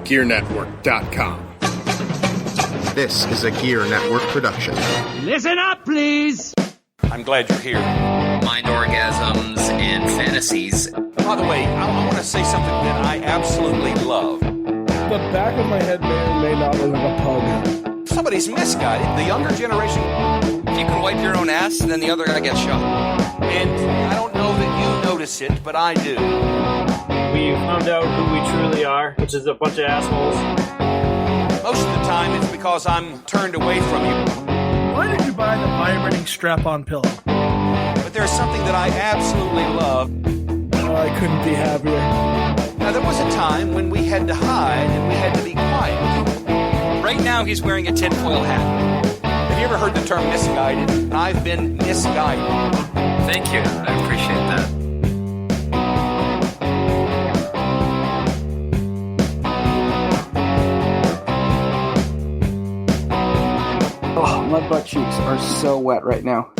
GearNetwork.com. This is a Gear Network production. Listen up, please! I'm glad you're here. Mind orgasms and fantasies. By the way, I want to say something that I absolutely love. The back of my head may or may not look like a pug. Somebody's misguided. The younger generation... If you can wipe your own ass, then the other guy gets shot. And I don't know that you notice it, but I do. We found out who we truly are, which is a bunch of assholes. Most of the time, it's because I'm turned away from you. Why did you buy the vibrating strap-on pillow? But there's something that I absolutely love. Oh, I couldn't be happier. Now, there was a time when we had to hide and we had to be quiet. Right now, he's wearing a tinfoil hat. Have you ever heard the term misguided? I've been misguided. Thank you. I appreciate that. Oh, my butt cheeks are so wet right now.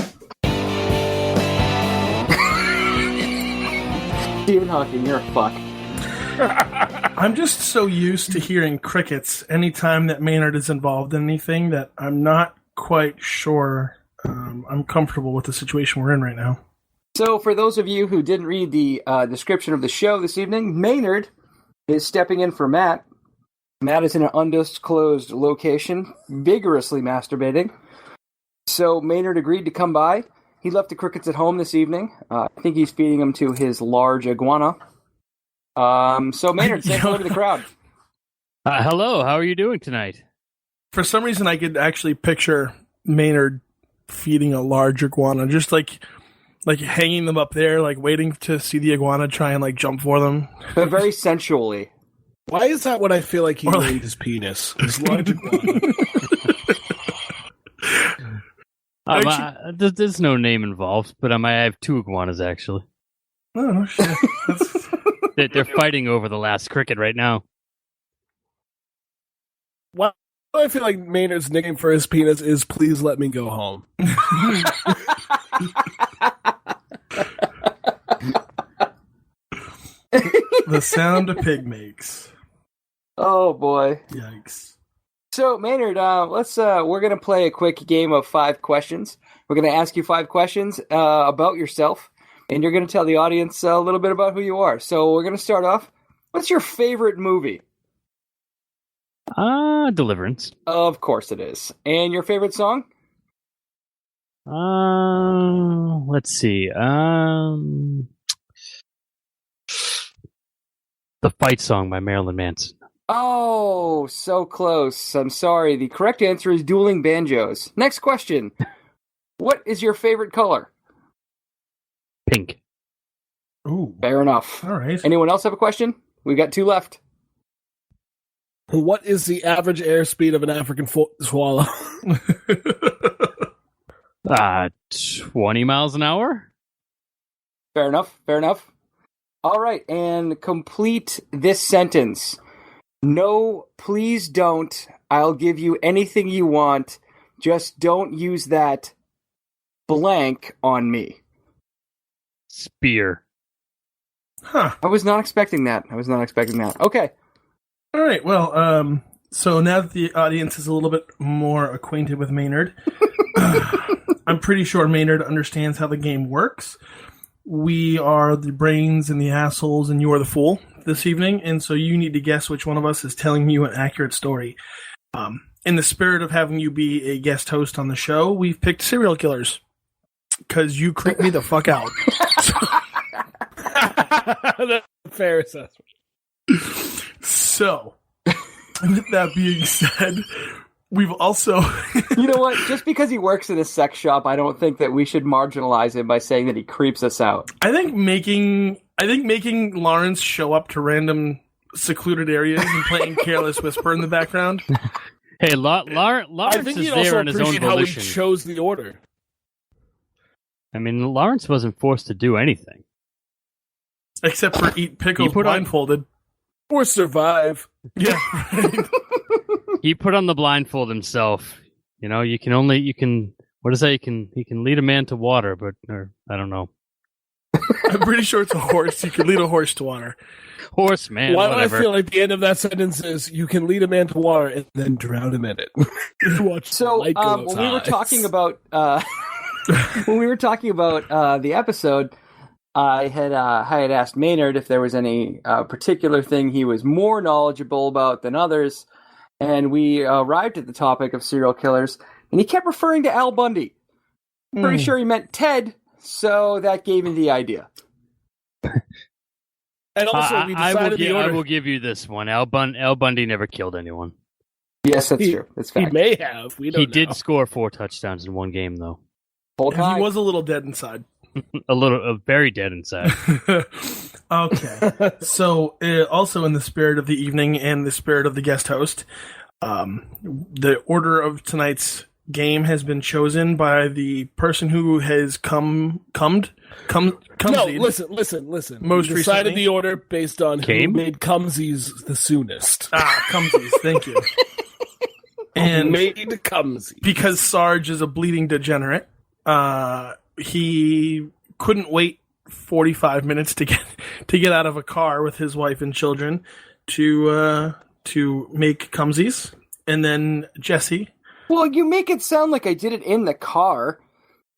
Stephen Hawking, you're a fuck. I'm just so used to hearing crickets anytime that Maynard is involved in anything that I'm not quite sure I'm comfortable with the situation we're in right now. So, for those of you who didn't read the description of the show this evening, Maynard is stepping in for Matt. Matt is in an undisclosed location, vigorously masturbating. So, Maynard agreed to come by. He left the crickets at home this evening. I think he's feeding them to his large iguana. So, Maynard, say hello to the crowd. Hello, how are you doing tonight? For some reason, I could actually picture Maynard feeding a large iguana, just like hanging them up there, like waiting to see the iguana try and like jump for them. But very sensually. Why is that what I feel like he named his penis? His large iguana. There's no name involved, but I have two iguanas actually. Oh shit! They're fighting over the last cricket right now. Why do I feel like Maynard's nickname for his penis is "Please let me go home"? The sound a pig makes. Oh boy! Yikes! So Maynard, we're gonna play a quick game of 5 questions. We're gonna ask you 5 questions about yourself, and you're gonna tell the audience a little bit about who you are. So we're gonna start off. What's your favorite movie? Deliverance. Of course it is. And your favorite song? Let's see. The Fight Song by Marilyn Manson. Oh, so close. I'm sorry. The correct answer is Dueling Banjos. Next question. What is your favorite color? Pink. Ooh. Fair enough. All right. Anyone else have a question? We've got 2 left. What is the average airspeed of an African swallow? 20 miles an hour? Fair enough. Fair enough. All right, and complete this sentence. No, please don't. I'll give you anything you want. Just don't use that blank on me. Spear. Huh. I was not expecting that. Okay. All right, well, so now that the audience is a little bit more acquainted with Maynard, I'm pretty sure Maynard understands how the game works. We are the brains and the assholes, and you are the fool this evening, and so you need to guess which one of us is telling you an accurate story. In the spirit of having you be a guest host on the show, we've picked serial killers, because you creep me the fuck out. That's a fair assessment. So, with that being said, we've also... You know what? Just because he works in a sex shop, I don't think that we should marginalize him by saying that he creeps us out. I think making Lawrence show up to random secluded areas and playing Careless Whisper in the background. Hey, Lawrence I think is he'd there also in his own appreciate how he volition. chose the order. I mean, Lawrence wasn't forced to do anything. Except for eat pickles blindfolded. Or survive. Yeah. He put on the blindfold himself. You know, what is that? He can lead a man to water, but, or, I don't know. I'm pretty sure it's a horse. You can lead a horse to water. Horse, man. Why do I whatever. feel like the end of that sentence is you can lead a man to water and then drown him in it? Watch So the light go when his we were eyes. talking about the episode, I had asked Maynard if there was any particular thing he was more knowledgeable about than others, and we arrived at the topic of serial killers, and he kept referring to Al Bundy. Pretty sure he meant Ted, so that gave me the idea. And also, we decided the I order. will give you this one. Al Bundy never killed anyone. Yes, that's true. That's He fact. may have. We don't He know. did score 4 touchdowns in one game, though. Hold He high. was a little dead inside. Very dead inside. Okay. So, also in the spirit of the evening and the spirit of the guest host, the order of tonight's game has been chosen by the person who has No, listen. Most we decided recently? the order based on who Came? made Cumsies the soonest. Cumsies, thank you. And made Cumsies. because Sarge is a bleeding degenerate, he couldn't wait 45 minutes to get out of a car with his wife and children to make Cumsies. And then Jesse. Well, you make it sound like I did it in the car.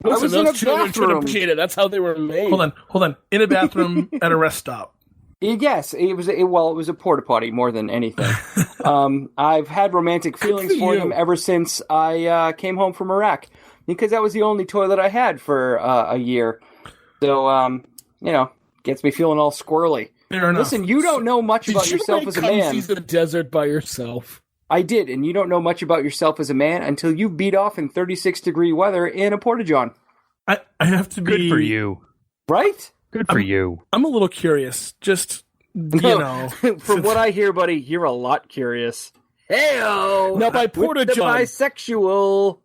I was in a those children should bathroom. appreciate it. That's how they were made. Hold on. In a bathroom at a rest stop. Yes, it was a porta potty more than anything. I've had romantic feelings for you. them ever since I came home from Iraq, because that was the only toilet I had for a year. So, gets me feeling all squirrely. Fair enough. Listen, you don't know much Did about you yourself make as a man. Cumsies in the desert by yourself? I did, and you don't know much about yourself as a man until you beat off in 36-degree weather in a porta-john. I have to be... Good for you. Right? Good for you. I'm a little curious. Just, know. From what I hear, buddy, you're a lot curious. Hey-o! Now, by With the porta-john. bisexual...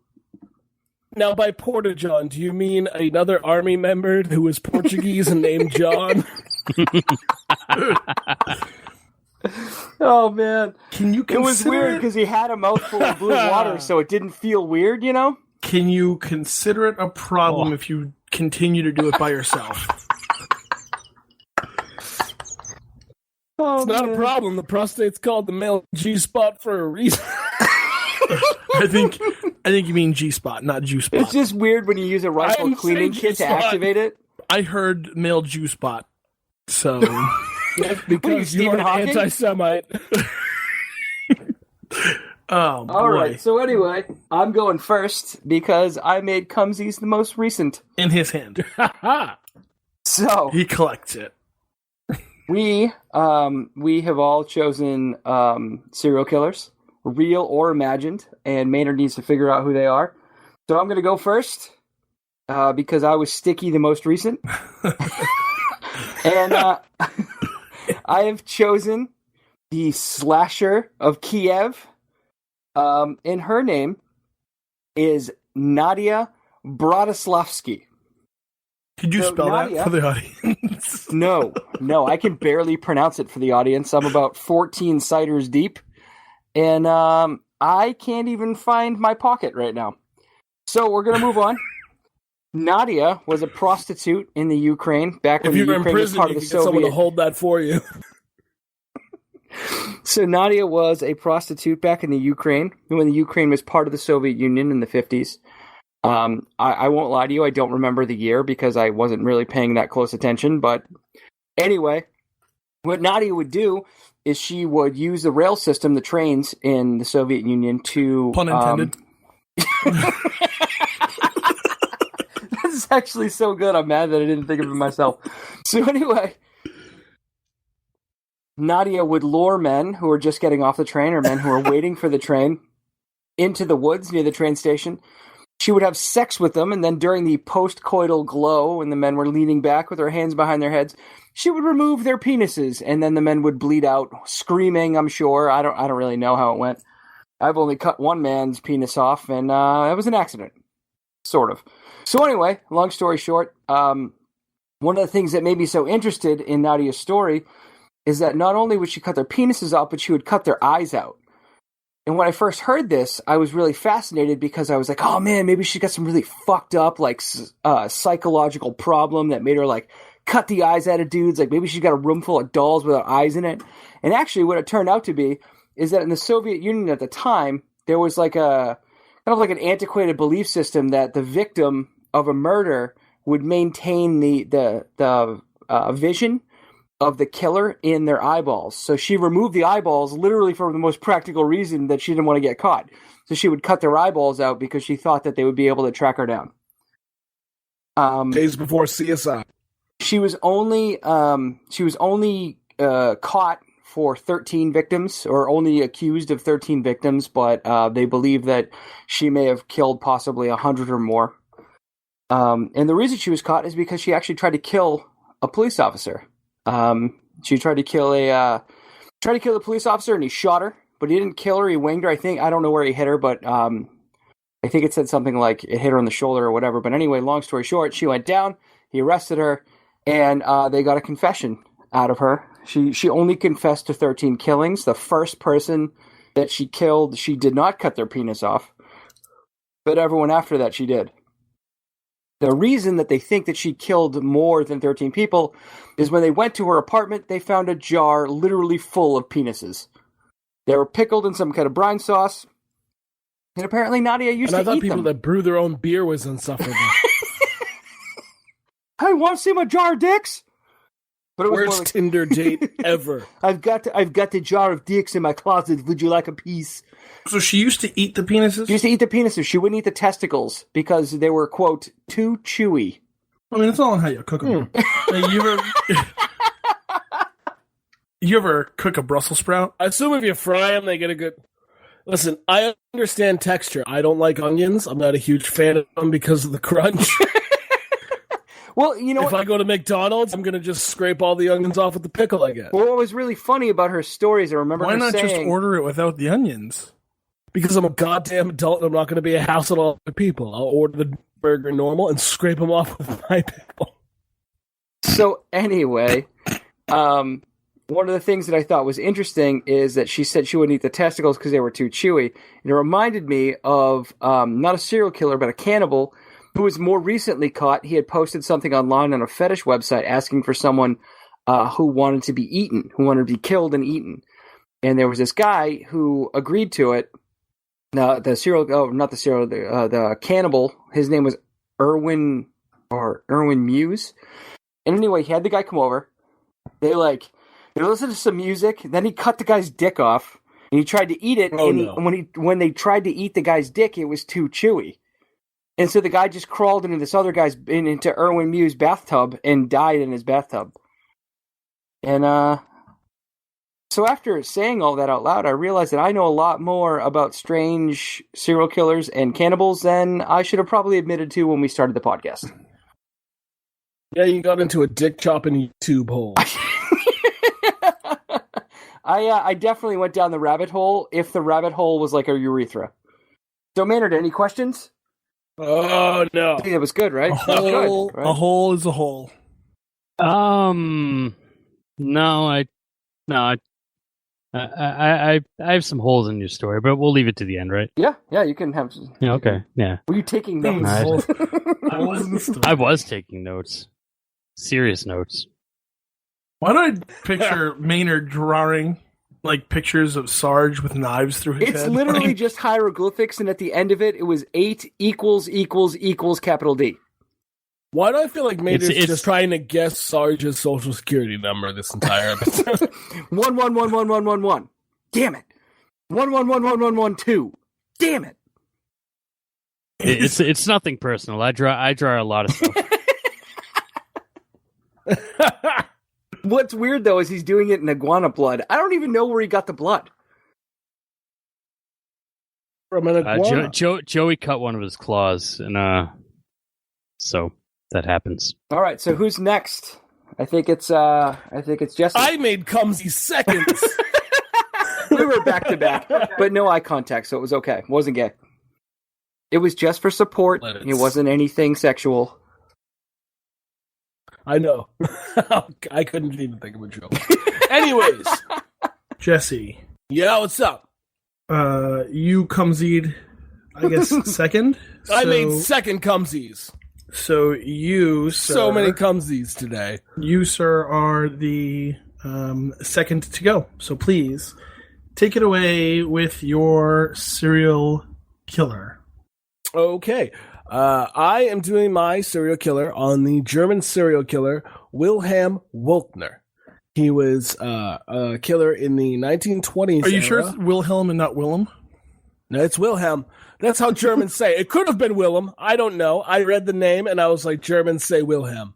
Now, by Porta John, do you mean another army member who was Portuguese and named John? Oh, man. Can you It was consider weird because he had a mouthful of blue water, so it didn't feel weird, you know? Can you consider it a problem if you continue to do it by yourself? Oh, It's not a problem. The prostate's called the male G-spot for a reason. I think you mean G-spot, not juice spot. It's just weird when you use a rifle I'm cleaning saying kit to G-spot. activate it. I heard male juice spot. So Because you're Stephen an Hawking? anti-Semite. oh boy. All right, so anyway, I'm going first because I made Cumsies the most recent. In his hand. So He collects it. we have all chosen serial killers, real or imagined, and Maynard needs to figure out who they are. So I'm going to go first because I was Sticky the most recent. And I have chosen the slasher of Kiev. And her name is Nadia Bratislavsky. Could you So, spell Nadia- that for the audience? No, I can barely pronounce it for the audience. I'm about 14 ciders deep, and I can't even find my pocket right now. So we're going to move on. Nadia was a prostitute in the Ukraine back when If the you're in Ukraine was prison, part you of can the get someone to Soviet. hold that for you. So Nadia was a prostitute back in the Ukraine when the Ukraine was part of the Soviet Union in the 50s. I won't lie to you, I don't remember the year because I wasn't really paying that close attention. But anyway, what Nadia would do is she would use the rail system, the trains in the Soviet Union to... Pun intended. This is actually so good, I'm mad that I didn't think of it myself. So anyway... Nadia would lure men who are just getting off the train or men who are waiting for the train into the woods near the train station. She would have sex with them, and then during the post-coital glow, when the men were leaning back with their hands behind their heads, she would remove their penises, and then the men would bleed out, screaming, I'm sure. I don't really know how it went. I've only cut one man's penis off, and it was an accident. Sort of. So anyway, long story short, one of the things that made me so interested in Nadia's story is that not only would she cut their penises off, but she would cut their eyes out. And when I first heard this, I was really fascinated because I was like, oh man, maybe she got some really fucked up, like, psychological problem that made her, like, cut the eyes out of dudes. Like maybe she's got a room full of dolls without eyes in it. And actually, what it turned out to be is that in the Soviet Union at the time, there was like a kind of like an antiquated belief system that the victim of a murder would maintain the vision of the killer in their eyeballs. So she removed the eyeballs literally for the most practical reason that she didn't want to get caught. So she would cut their eyeballs out because she thought that they would be able to track her down. Days before CSI. She was only caught for 13 victims, or only accused of 13 victims, but they believe that she may have killed possibly 100 or more. And the reason she was caught is because she actually tried to kill a police officer. She tried to kill the police officer, and he shot her, but he didn't kill her. He winged her. I don't know where he hit her, but I think it said something like it hit her on the shoulder or whatever. But anyway, long story short, she went down. He arrested her, and they got a confession out of her. She only confessed to 13 killings. The first person that she killed, she did not cut their penis off, but everyone after that she did. The reason that they think that she killed more than 13 people is when they went to her apartment, they found a jar literally full of penises. They were pickled in some kind of brine sauce, and apparently Nadia used to eat them. And I thought people that brew their own beer was insufferable. Hey, want to see my jar of dicks? But it was Worst more like, Tinder date ever. I've got the jar of dicks in my closet. Would you like a piece? So she used to eat the penises? She used to eat the penises. She wouldn't eat the testicles because they were, quote, too chewy. I mean, it's all on how you cook them. You ever cook a Brussels sprout? I assume if you fry them, they get a good... Listen, I understand texture. I don't like onions. I'm not a huge fan of them because of the crunch. Well, you know if I go to McDonald's, I'm going to just scrape all the onions off with the pickle, I guess. Well, what was really funny about her stories, I remember Why her not saying... just order it without the onions? Because I'm a goddamn adult and I'm not going to be a hassle to all the people. I'll order the burger normal and scrape them off with my pickle. So anyway, one of the things that I thought was interesting is that she said she wouldn't eat the testicles because they were too chewy. And it reminded me of not a serial killer, but a cannibal who was more recently caught. He had posted something online on a fetish website asking for someone who wanted to be eaten, who wanted to be killed and eaten. And there was this guy who agreed to it. The cannibal, his name was Erwin Muse. And anyway, he had the guy come over. They listened to some music. Then he cut the guy's dick off, and he tried to eat it. When they tried to eat the guy's dick, it was too chewy, and so the guy just crawled into Erwin Muse's bathtub and died in his bathtub. And so after saying all that out loud, I realized that I know a lot more about strange serial killers and cannibals than I should have probably admitted to when we started the podcast. Yeah, you got into a dick chopping YouTube hole. I definitely went down the rabbit hole if the rabbit hole was like a urethra. So, Maynard, any questions? Oh, no. I think that was good, right? A hole is a hole. No, I have some holes in your story, but we'll leave it to the end, right? Yeah, you can have... Yeah, okay, yeah. Were you taking notes? I was taking notes. Serious notes. Why do I picture Maynard drawing like pictures of Sarge with knives through his head? It's literally just hieroglyphics, and at the end of it, it was 8 = capital D. Why do I feel like Maynard's just trying to guess Sarge's social security number this entire episode? 1111111. Damn it. 1111112. Damn it. It's nothing personal. I draw a lot of stuff. What's weird though is he's doing it in iguana blood. I don't even know where he got the blood. From an iguana. Joey cut one of his claws, and so that happens. All right, so who's next? I think it's Jesse. I made Cumsy second. We were back to back, but no eye contact, so it was okay. It wasn't gay. It was just for support. It wasn't anything sexual. I know. I couldn't even think of a joke. Anyways. Jesse. Yeah, what's up? You cumsied, I guess, second? I made second Cumsies. So you, sir, So many cumsies today. you, sir, are the second to go. So please take it away with your serial killer. Okay. I am doing my serial killer on the German serial killer Wilhelm Wolkner. He was a killer in the 1920s. Are you sure era. it's Wilhelm and not Willem? No, it's Wilhelm. That's how Germans say it. It could have been Willem. I don't know. I read the name and I was like, Germans say Wilhelm.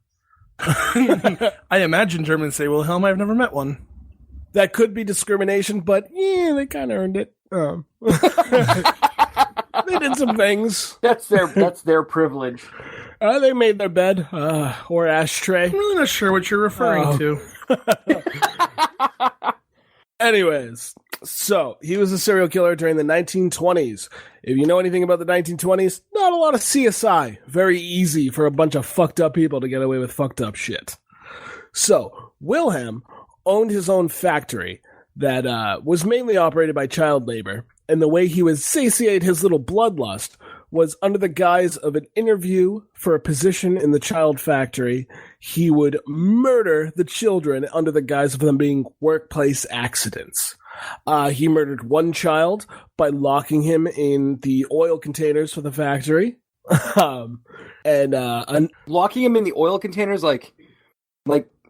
I imagine Germans say Wilhelm. I've never met one. That could be discrimination, but yeah, they kind of earned it. They did some things. That's their privilege. They made their bed or ashtray. I'm really not sure what you're referring to. Anyways, so he was a serial killer during the 1920s. If you know anything about the 1920s, not a lot of CSI. Very easy for a bunch of fucked up people to get away with fucked up shit. So, Wilhelm owned his own factory that was mainly operated by child labor, and the way he would satiate his little bloodlust was under the guise of an interview for a position in the child factory. He would murder the children under the guise of them being workplace accidents. He murdered one child by locking him in the oil containers for the factory. Locking him in the oil containers, like,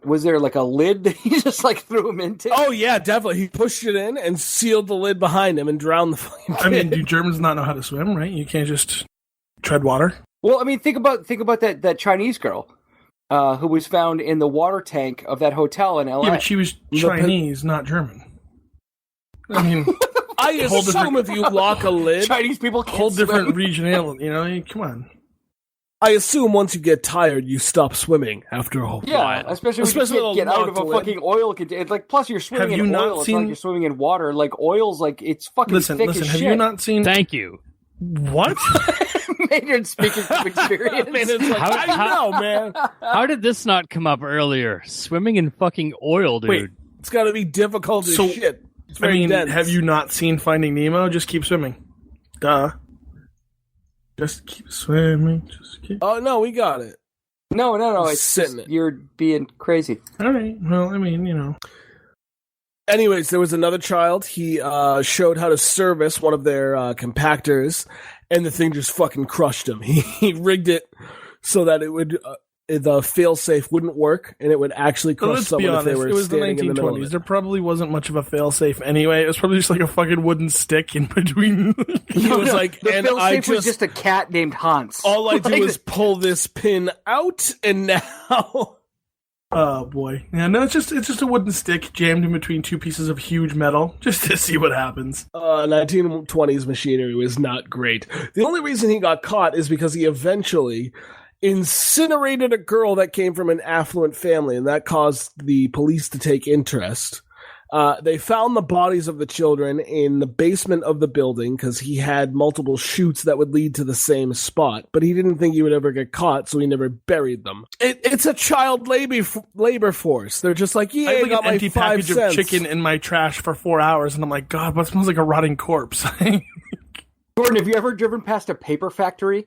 was there like a lid that he just like threw him into? Oh yeah, definitely. He pushed it in and sealed the lid behind him and drowned the fucking kid. I mean, do Germans not know how to swim, right? You can't just tread water. Well, I mean, think about that Chinese girl who was found in the water tank of that hotel in LA. Yeah, but she was Chinese, not German. I mean, I assume if you lock a lid, Chinese people can't whole different swim. regional, you know, come on. I assume once you get tired, you stop swimming after a whole Yeah, while. especially when you can't get out of a locked lid. fucking oil container. Like, plus you're swimming Have you in not oil. It's seen- not like you're swimming in water. Like, oil's like, it's fucking Listen, thick as have shit. you not seen... Thank you. What? Maynard speaking from experience. Man, it's like, I know, man. How did this not come up earlier? Swimming in fucking oil, dude. Wait. It's got to be difficult as So, shit. It's I very mean, dense. have you not seen Finding Nemo? Just keep swimming. Duh. Just keep swimming. Just keep... Oh, no, we got it. No. It's Sitting just, it. you're being crazy. All right. Well, I mean, you know. Anyways, there was another child. He showed how to service one of their compactors, and the thing just fucking crushed him. He rigged it so that it would the failsafe wouldn't work, and it would actually But crush let's be someone if they honest. were It was the standing in the middle of 1920s. it. There probably wasn't much of a failsafe anyway. It was probably just like a fucking wooden stick in between. He was like, The and fail I safe was just a cat named Hans. all I do Like, is pull this pin out, and now Oh boy. Yeah, no, it's just a wooden stick jammed in between two pieces of huge metal, just to see what happens. 1920s machinery was not great. The only reason he got caught is because he eventually incinerated a girl that came from an affluent family, and that caused the police to take interest. They found the bodies of the children in the basement of the building because he had multiple chutes that would lead to the same spot, but he didn't think he would ever get caught, so he never buried them. It's a child labor force. They're just like, yeah, I I had like got an my empty 5 package cents. of chicken in my trash for 4 hours, and I'm like, God, what smells like a rotting corpse? Jordan, have you ever driven past a paper factory?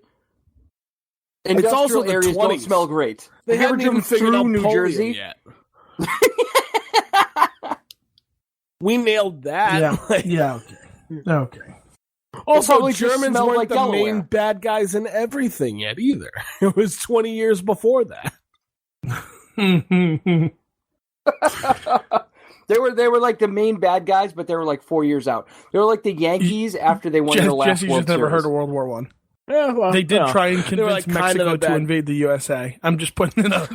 Industrial also the areas don't 20s. smell great. They have you ever haven't even driven figured through out New polio Jersey? yet. We nailed that. Yeah, Like, yeah, okay. also, probably just Germans smelled weren't like the Delaware. main bad guys in everything yet either. It was 20 years before that. They were like the main bad guys, but they were like 4 years out. They were like the Yankees after they won their last Jesse's World just never Series. heard of World War One. Yeah, well, They did no. try and They were, convince like, kind of Mexico a to bad- invade the USA. I'm just putting it up.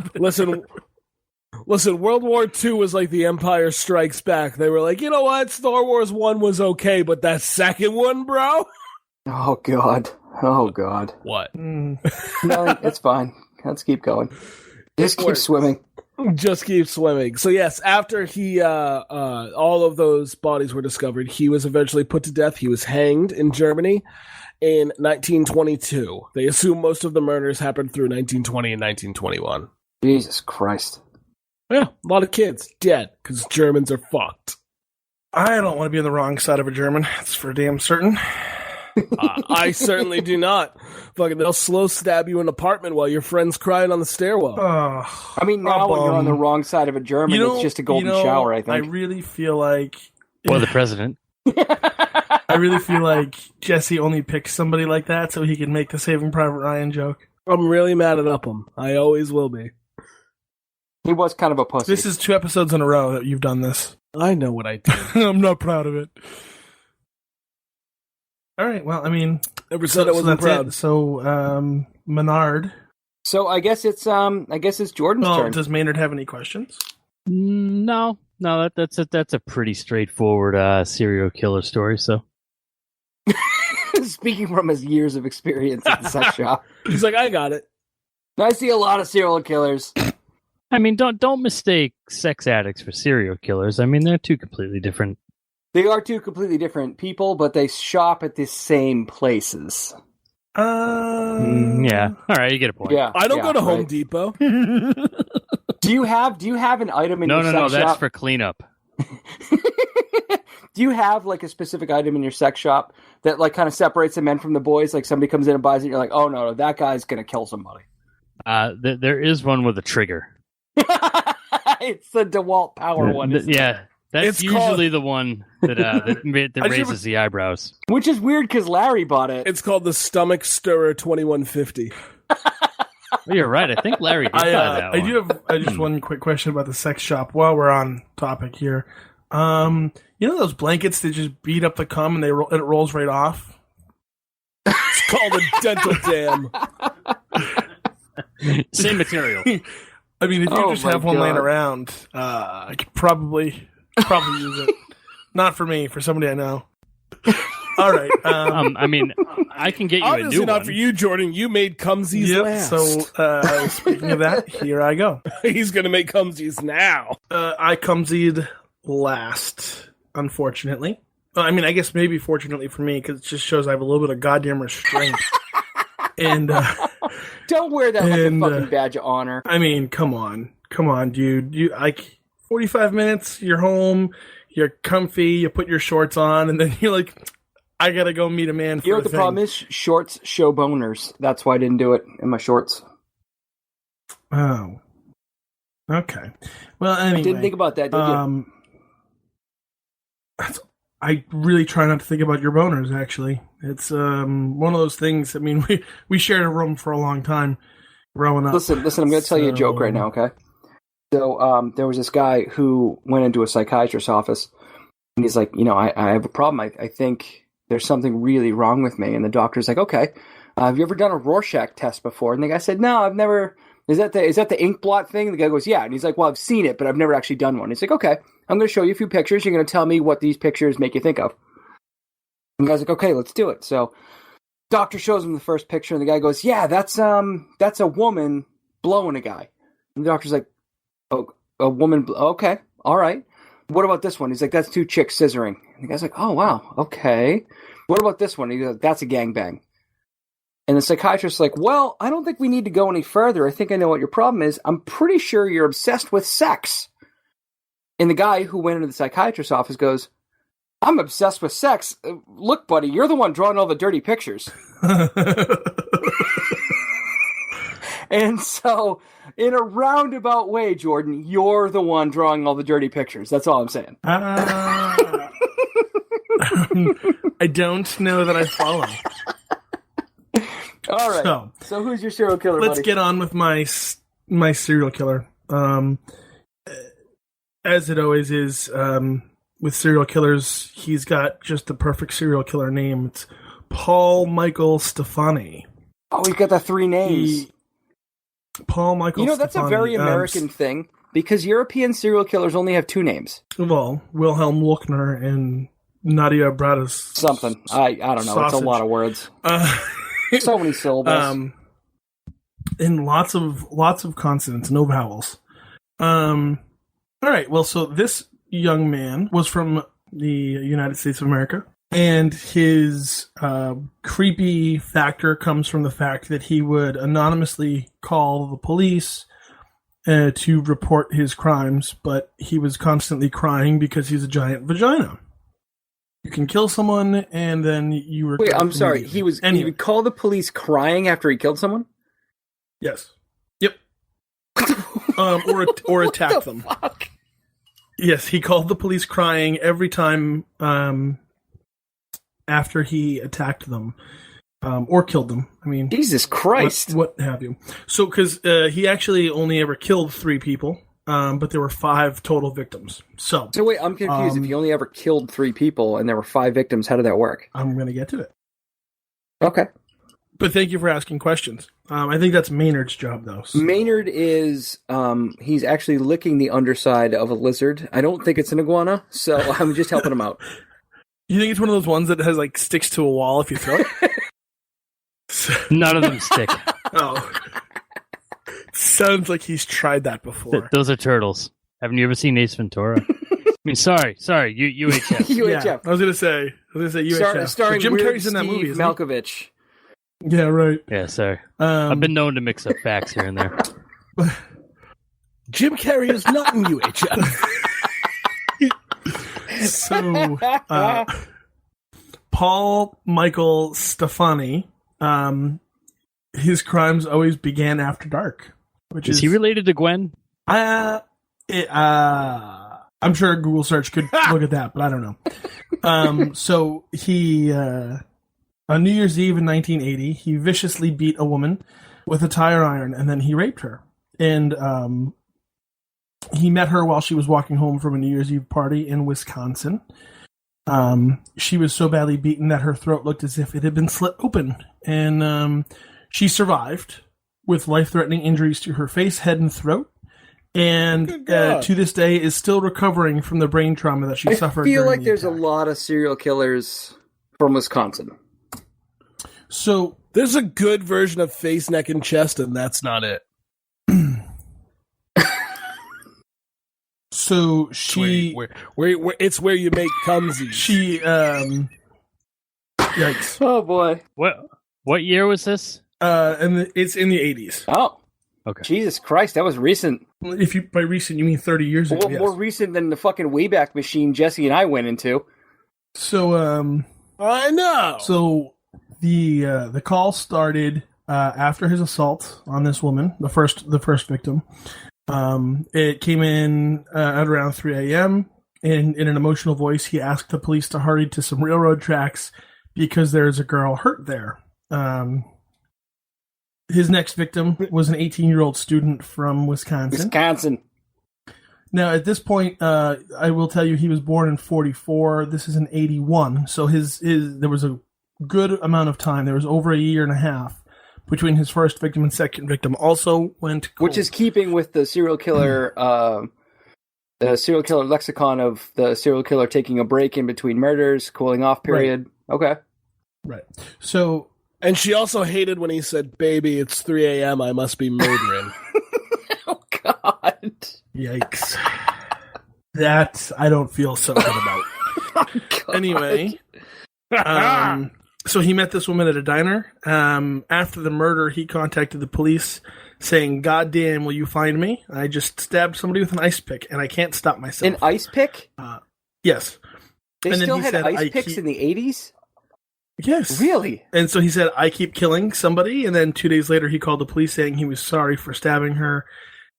Listen, World War II was like the Empire Strikes Back. They were like, you know what? Star Wars 1 was okay, but that second one, bro? Oh God! What? No, it's fine. Let's keep going. Just keep works. swimming. Just keep swimming. So yes, after he, all of those bodies were discovered, he was eventually put to death. He was hanged in Germany in 1922. They assume most of the murders happened through 1920 and 1921. Jesus Christ! Yeah, a lot of kids dead because Germans are fucked. I don't want to be on the wrong side of a German. That's for damn certain. I certainly do not. Fucking, they'll slow stab you in an apartment while your friend's crying on the stairwell. I mean, now when you're on the wrong side of a German, it's just a golden shower, I think. I really feel like... Or the president. I really feel like Jesse only picks somebody like that so he can make the Saving Private Ryan joke. I'm really mad at Upham. I always will be. He was kind of a pussy. This is 2 episodes in a row that you've done this. I know what I did. I'm not proud of it. All right, well, I mean... Never said I wasn't proud. It. So, Menard. So I guess it's Jordan's turn. Does Maynard have any questions? No, that's a pretty straightforward serial killer story. So, speaking from his years of experience at the sex shop, he's like, I got it. I see a lot of serial killers. I mean, don't mistake sex addicts for serial killers. I mean, they're two completely different. They are two completely different people, but they shop at the same places. Yeah. All right, you get a point. Yeah, I don't go to Home Depot. Do you have an item in your sex shop? No, that's for cleanup. Do you have like a specific item in your sex shop that like kind of separates the men from the boys? Like somebody comes in and buys it, you're like, oh no, that guy's gonna kill somebody. There is one with a trigger. It's the DeWalt Power one. Yeah. That's usually the one that raises the eyebrows. Which is weird because Larry bought it. It's called the Stomach Stirrer 2150. Well, you're right. I think Larry did buy that one. I do have just one quick question about the sex shop while we're on topic here. You know those blankets that just beat up the cum and it rolls right off? It's called a dental dam. Same material. I mean, if you just have one laying around, I could probably use it. Not for me, for somebody I know. All right. I mean, I can get you a new one. Not for you, Jordan. You made Cumsies last. So, speaking of that, here I go. He's going to make Cumsies now. I Cumsied last, unfortunately. I mean, I guess maybe fortunately for me, because it just shows I have a little bit of goddamn restraint. And don't wear that like a fucking badge of honor. I mean, come on, dude. You like 45 minutes. You're home. You're comfy. You put your shorts on, and then you're like, I gotta go meet a man. You know what the problem is? Shorts show boners. That's why I didn't do it in my shorts. Oh, okay. Well, anyway, I didn't think about that. Did you? I really try not to think about your boners, actually. It's one of those things. I mean, we shared a room for a long time growing up. Listen, I'm going to tell you a joke right now, okay? So there was this guy who went into a psychiatrist's office, and he's like, I have a problem. I think there's something really wrong with me. And the doctor's like, okay, have you ever done a Rorschach test before? And the guy said, no, I've never. Is that the ink blot thing? And the guy goes, yeah. And he's like, well, I've seen it, but I've never actually done one. He's like, okay, I'm going to show you a few pictures. You're going to tell me what these pictures make you think of. And the guy's like, okay, let's do it. So doctor shows him the first picture, and the guy goes, yeah, that's a woman blowing a guy. And the doctor's like, oh, a woman, okay, all right. What about this one? He's like, that's two chicks scissoring. And the guy's like, oh, wow, okay. What about this one? He's like, that's a gangbang. And the psychiatrist's like, well, I don't think we need to go any further. I think I know what your problem is. I'm pretty sure you're obsessed with sex. And the guy who went into the psychiatrist's office goes, I'm obsessed with sex. Look, buddy, you're the one drawing all the dirty pictures. And so, in a roundabout way, Jordan, you're the one drawing all the dirty pictures. That's all I'm saying. I don't know that I follow. All right. So who's your serial killer, Let's buddy? get on with my serial killer. As it always is with serial killers, he's got just the perfect serial killer name. It's Paul Michael Stefani. Oh, he's got the three names. Paul Michael Stefani. That's a very American thing, because European serial killers only have two names. Well, Wilhelm Wolkner and Nadia Bradas. Something. I don't know. Sausage. It's a lot of words. So many syllables. And lots of consonants, no vowels. All right. Well, so this young man was from the United States of America, and his creepy factor comes from the fact that he would anonymously call the police to report his crimes, but he was constantly crying because he's a giant vagina. You can kill someone, and then you were. Wait, I'm sorry. He would call the police crying after he killed someone? Yes. Yep. or attack them. Fuck? Yes, he called the police crying every time after he attacked them or killed them. I mean, Jesus Christ. What have you. So, because he actually only ever killed 3 people, but there were 5 total victims. So wait, I'm confused. If he only ever killed 3 people and there were 5 victims, how did that work? I'm going to get to it. Okay. But thank you for asking questions. I think that's Maynard's job, though. So. Maynard is, he's actually licking the underside of a lizard. I don't think it's an iguana, so I'm just helping him out. You think it's one of those ones that has, like, sticks to a wall if you throw it? None of them stick. Oh. Sounds like he's tried that before. Those are turtles. Haven't you ever seen Ace Ventura? I mean, sorry, UHF. UHF. Yeah, I was gonna say UHF. Starring Jim weird Carrey's in that Steve movie, isn't Malkovich. he? Yeah, right. Yeah, sorry. I've been known to mix up facts here and there. Jim Carrey is not in UHF. So, Paul Michael Stefani, his crimes always began after dark. Is he related to Gwen? I'm sure a Google search could look at that, but I don't know. So he, on New Year's Eve in 1980, he viciously beat a woman with a tire iron, and then he raped her. And he met her while she was walking home from a New Year's Eve party in Wisconsin. She was so badly beaten that her throat looked as if it had been slit open, and she survived with life-threatening injuries to her face, head, and throat. And to this day is still recovering from the brain trauma that she suffered. I feel like the there's attack. a lot of serial killers from Wisconsin. So There's a good version of face, neck, and chest, and that's not it. So she, where it's where you make cumsies. she, yikes. Oh boy. What year was this? And it's in the 80s. Oh. Okay. Jesus Christ, that was recent. If you by recent you mean 30 years ago. Well, Yes. more recent than the fucking Wayback Machine Jesse and I went into. So I know. So the call started after his assault on this woman, the first victim. It came in at around 3 a.m. In an emotional voice, he asked the police to hurry to some railroad tracks because there's a girl hurt there. His next victim was an 18-year-old student from Wisconsin. Now, at this point, I will tell you he was born in 1944. This is in 1981. So there was a good amount of time. There was over a year and a half between his first victim and second victim. Also went cold. Which is keeping with the serial killer lexicon of the serial killer taking a break in between murders, cooling off period. Right. Okay. Right. So... And she also hated when he said, "Baby, it's 3 a.m. I must be murdering." Oh, God. Yikes. That I don't feel so good about. Oh, anyway, so he met this woman at a diner. After the murder, he contacted the police saying, "God damn, will you find me? I just stabbed somebody with an ice pick, and I can't stop myself." An ice pick? Yes. They still had ice picks in the 80s? Yes. Really? And so he said, "I keep killing somebody," and then 2 days later he called the police saying he was sorry for stabbing her,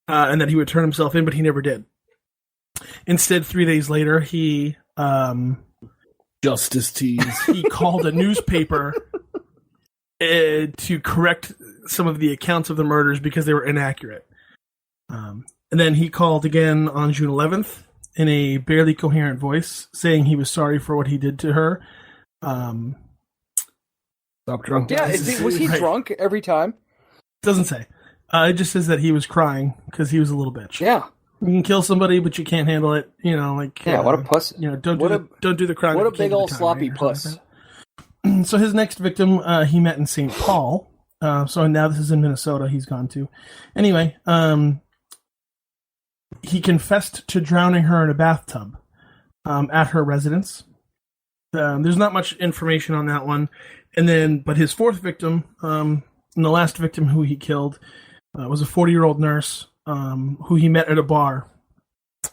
and that he would turn himself in, but he never did. Instead, 3 days later, he... Justice tease. He called a newspaper to correct some of the accounts of the murders because they were inaccurate. And then he called again on June 11th in a barely coherent voice, saying he was sorry for what he did to her. Stop drunk. Yeah, was he drunk every time? Doesn't say. It just says that he was crying because he was a little bitch. Yeah. You can kill somebody, but you can't handle it. You know, like... Yeah, what a puss. You know, don't do the crime. What a if you big can't do old the time, sloppy right? puss. So his next victim, he met in St. Paul. So now this is in Minnesota he's gone to. Anyway, he confessed to drowning her in a bathtub at her residence. There's not much information on that one. But his fourth victim, and the last victim who he killed, was a 40-year-old nurse who he met at a bar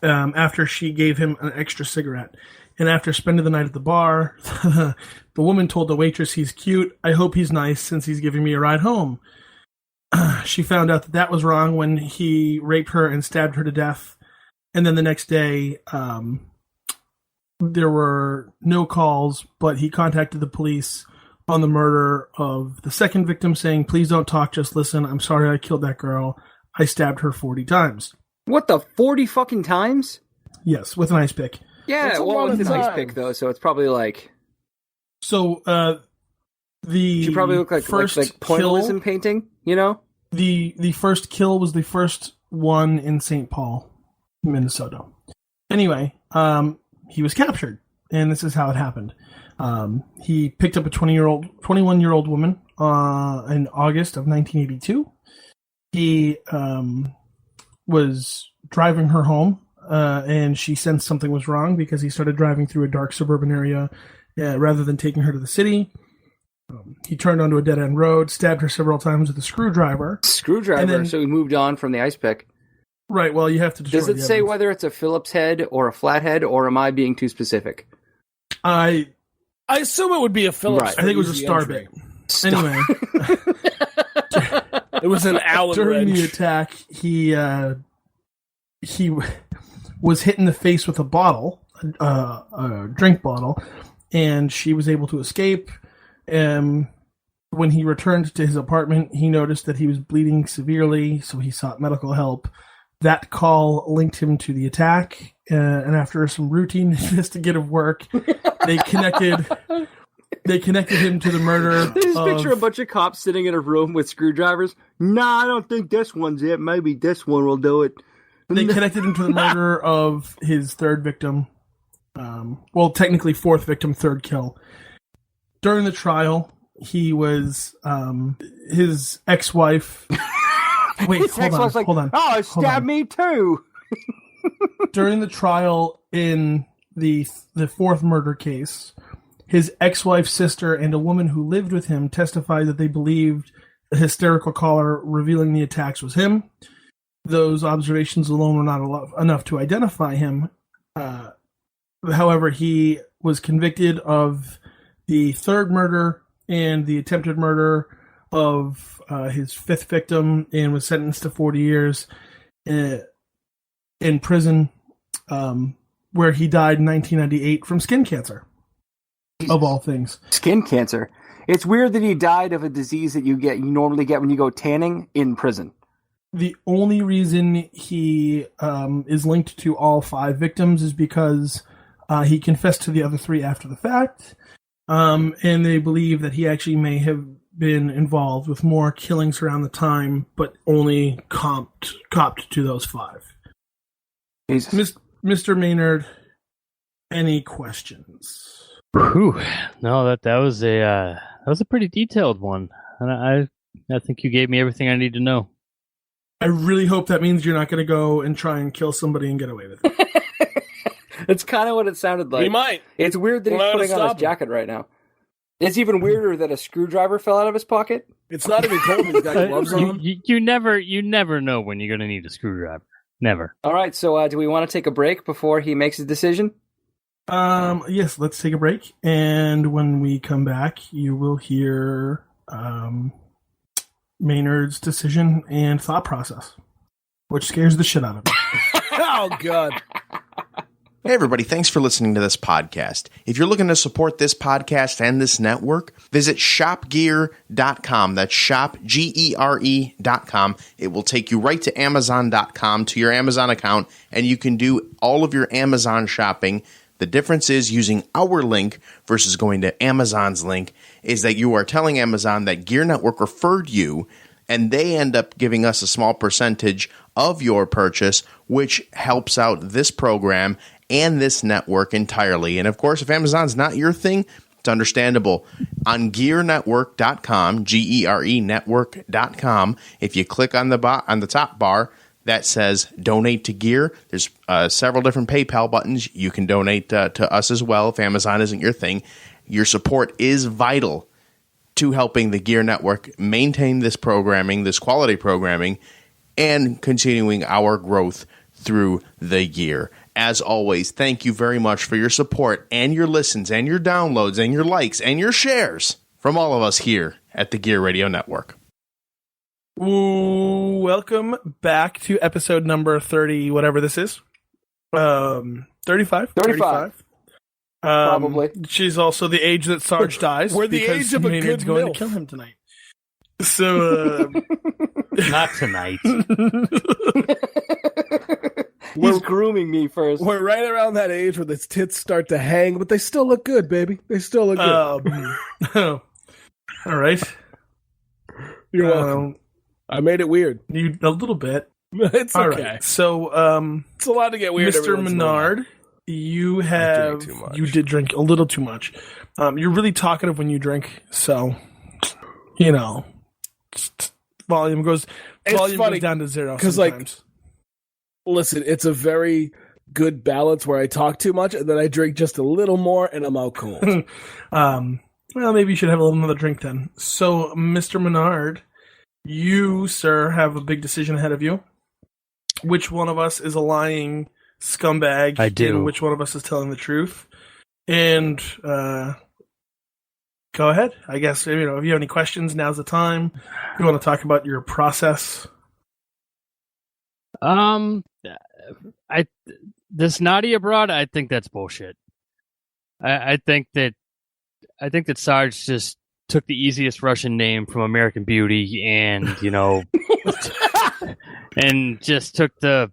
after she gave him an extra cigarette. And after spending the night at the bar, the woman told the waitress he's cute. I hope he's nice since he's giving me a ride home. She found out that was wrong when he raped her and stabbed her to death. And then the next day, there were no calls, but he contacted the police on the murder of the second victim, saying, "Please don't talk, just listen. I'm sorry I killed that girl. I stabbed her 40 times. What the 40 fucking times? Yes, with an ice pick. Yeah, That's a well, lot with of an ice time. pick though, so it's probably like So the she probably looked like first like pointillism painting, you know? The first kill was the first one in St. Paul, Minnesota. Anyway, he was captured, and this is how it happened. He picked up a 21-year-old woman in August of 1982. He was driving her home, and she sensed something was wrong because he started driving through a dark suburban area rather than taking her to the city. He turned onto a dead-end road, stabbed her several times with a screwdriver. Screwdriver, then- so he moved on from the ice pick. Right, well, you have to destroy Does it the say evidence. whether it's a Phillips head or a flathead, or am I being too specific? I assume it would be a Phillips. Right. I think it was a Easy star entry. bait. Anyway, It was an Allen during the wrench. attack, he was hit in the face with a bottle, a drink bottle, and she was able to escape. When he returned to his apartment, he noticed that he was bleeding severely, so he sought medical help. That call linked him to the attack, and after some routine investigative work, they connected him to the murder. Just of- picture a bunch of cops sitting in a room with screwdrivers. Nah, I don't think this one's it. Maybe this one will do it. They connected him to the murder of his third victim. Well, technically fourth victim, third kill. During the trial, he was his ex-wife. Wait, His ex was like, hold on. oh, stab me too. During the trial in the fourth murder case, his ex-wife's sister and a woman who lived with him testified that they believed a hysterical caller revealing the attacks was him. Those observations alone were not enough to identify him. However, he was convicted of the third murder and the attempted murder of his fifth victim and was sentenced to 40 years in prison, where he died in 1998 from skin cancer, of all things. Skin cancer. It's weird that he died of a disease that you normally get when you go tanning in prison. The only reason he is linked to all five victims is because he confessed to the other three after the fact, and they believe that he actually may have been involved with more killings around the time, but only copped to those five. Mr. Maynard, any questions? Whew. No, that was a pretty detailed one, and I think you gave me everything I need to know. I really hope that means you're not going to go and try and kill somebody and get away with it. That's kind of what it sounded like. He might. It's weird that We're he's not putting gonna on his stop him. jacket right now. It's even weirder that a screwdriver fell out of his pocket. It's not even cold. He's got gloves on. You never know when you're going to need a screwdriver. Never. All right, so do we want to take a break before he makes his decision? Yes, let's take a break, and when we come back, you will hear Maynard's decision and thought process, which scares the shit out of me. Oh, God. Hey everybody, thanks for listening to this podcast. If you're looking to support this podcast and this network, visit shopgear.com. That's shopgere.com. It will take you right to amazon.com, to your Amazon account, and you can do all of your Amazon shopping. The difference is using our link versus going to Amazon's link is that you are telling Amazon that Gear Network referred you, and they end up giving us a small percentage of your purchase, which helps out this program and this network entirely. And of course, if Amazon's not your thing, it's understandable. On gearnetwork.com, G-E-R-E network.com, if you click on the top bar that says donate to Gear, there's several different PayPal buttons. You can donate to us as well if Amazon isn't your thing. Your support is vital to helping the Gear Network maintain this programming, this quality programming, and continuing our growth through the year. as always, thank you very much for your support and your listens and your downloads and your likes and your shares from all of us here at the Gear Radio Network. Ooh, welcome back to episode number 30, whatever this is. 35? 35. Probably. She's also the age that Sarge dies. We're the because age of a Maynard's good going MILF. to kill him tonight. So, Not tonight. He's grooming me first. We're right around that age where the tits start to hang, but they still look good, baby. They still look good. All right. You're welcome. I made it weird. You a little bit. It's All okay. right. So, It's allowed to get weird. every Mr. once in a while. Menard, you have too much. you did drink a little too much. You're really talkative when you drink, so you know, volume goes funny, down to zero 'cause, sometimes. Listen, it's a very good balance where I talk too much and then I drink just a little more and I'm out cold. Well, maybe you should have a little another drink then. So, Mr. Menard, you, sir, have a big decision ahead of you. Which one of us is a lying scumbag? I do. And which one of us is telling the truth? And go ahead. I guess if you have any questions, now's the time. If you want to talk about your process. This Nadia broad, I think that's bullshit. I think that Sarge just took the easiest Russian name from American Beauty and, and just took the,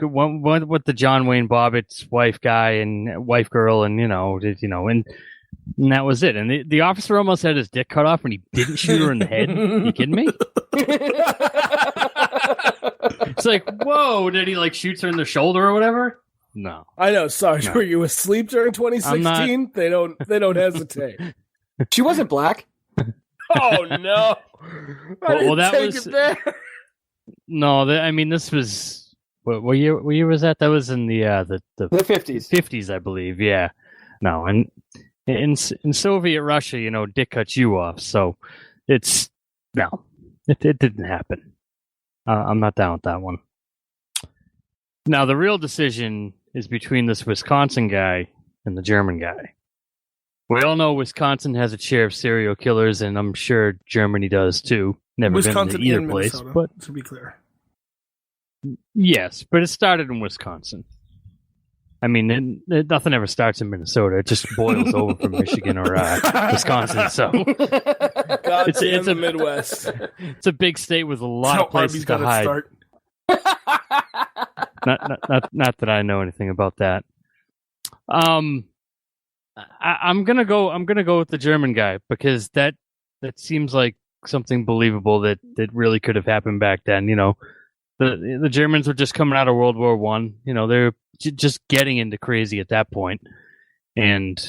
one with the John Wayne Bobbitt's wife guy and wife girl and, and that was it. And the officer almost had his dick cut off and he didn't shoot her in the head. You kidding me? It's like, whoa, did he shoots her in the shoulder or whatever? No. I know, Sarge, No. were you asleep during 2016? They don't hesitate. She wasn't black. Oh no. Well, that take was it there. no. This was what year? What year was that? That was in the 50s. 50s, I believe. Yeah. No, and in Soviet Russia, dick cuts you off. So it didn't happen. I'm not down with that one. Now the real decision is between this Wisconsin guy and the German guy. We all know Wisconsin has its share of serial killers, and I'm sure Germany does too. Never Wisconsin been to either and place, Minnesota, but to be clear. yes, but it started in Wisconsin. I mean, nothing ever starts in Minnesota. It just boils over from Michigan or Wisconsin. So It's the Midwest. it's a big state with a lot of places to hide. Start. Not that I know anything about that. I'm gonna go with the German guy because that seems like something believable that really could have happened back then. The Germans were just coming out of World War I. They're just getting into crazy at that point, and